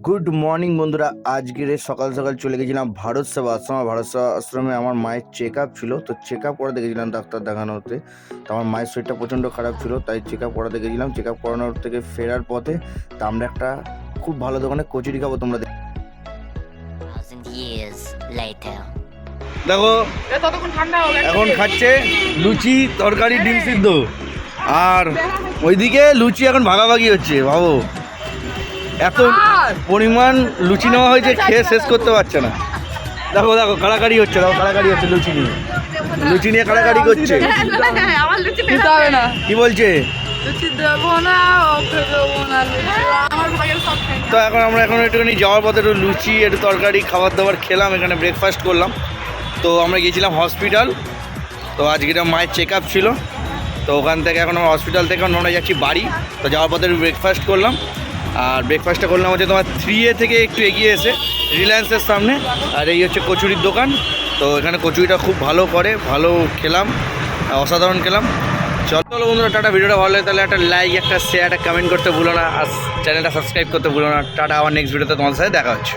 Good morning বন্ধুরা। আজকের সকাল সকাল চলে গেছিলাম ভারত সেবা আশ্রমে। ভারত সেবা আশ্রমে আমার মায়ের চেক আপ ছিল, তো চেক আপ করাতে গেছিলাম ডাক্তার দেখানোতে। তো আমার মায়ের শরীরটা প্রচণ্ড খারাপ ছিল, তাই চেক আপ করাতে গেছিলাম। চেক আপ করানোর থেকে ফেরার পথে তা আমরা একটা খুব ভালো দোকানে কচুরি খাবো। তোমরা দেখো এখন খাচ্ছে লুচি তরকারি ডিম সিদ্ধ, আর ওইদিকে লুচি এখন ভাগাভাগি হচ্ছে। ভাবো এত পরিমাণ লুচি নেওয়া হয়েছে, খেয়ে শেষ করতে পারছে না। দেখো দেখো কাড়াকাড়ি হচ্ছে, দেখো কাড়াকাড়ি হচ্ছে লুচি নিয়ে কাড়াকাড়ি করছে। কি বলছে? তো আমরা এখন একটুখানি যাওয়ার পথে একটু লুচি একটু তরকারি খাবার দাবার খেলাম, এখানে ব্রেকফাস্ট করলাম। তো আমরা গিয়েছিলাম হসপিটাল, তো আজকে মায়ের চেক আপ ছিল। তো ওখান থেকে এখন আমরা হসপিটাল থেকে আমরা যাচ্ছি বাড়ি। তো যাওয়ার পথে ব্রেকফাস্ট করলাম, আর ব্রেকফাস্টটা করলাম হচ্ছে তোমার 3A থেকে একটু এগিয়ে এসে রিলায়েন্সের সামনে। আর এই হচ্ছে কচুরির দোকান। তো এখানে কচুরিটা খুব ভালো করে, ভালো খেলাম, অসাধারণ খেলাম। চলো বন্ধুরা, টাটা। ভিডিওটা ভালো লাগে তাহলে একটা লাইক, একটা শেয়ার, একটা কমেন্ট করতে ভুলো না, আর চ্যানেলটা সাবস্ক্রাইব করতে ভুলো না। টাটা, আবার নেক্সট ভিডিওতে তোমাদের সাথে দেখা হচ্ছে।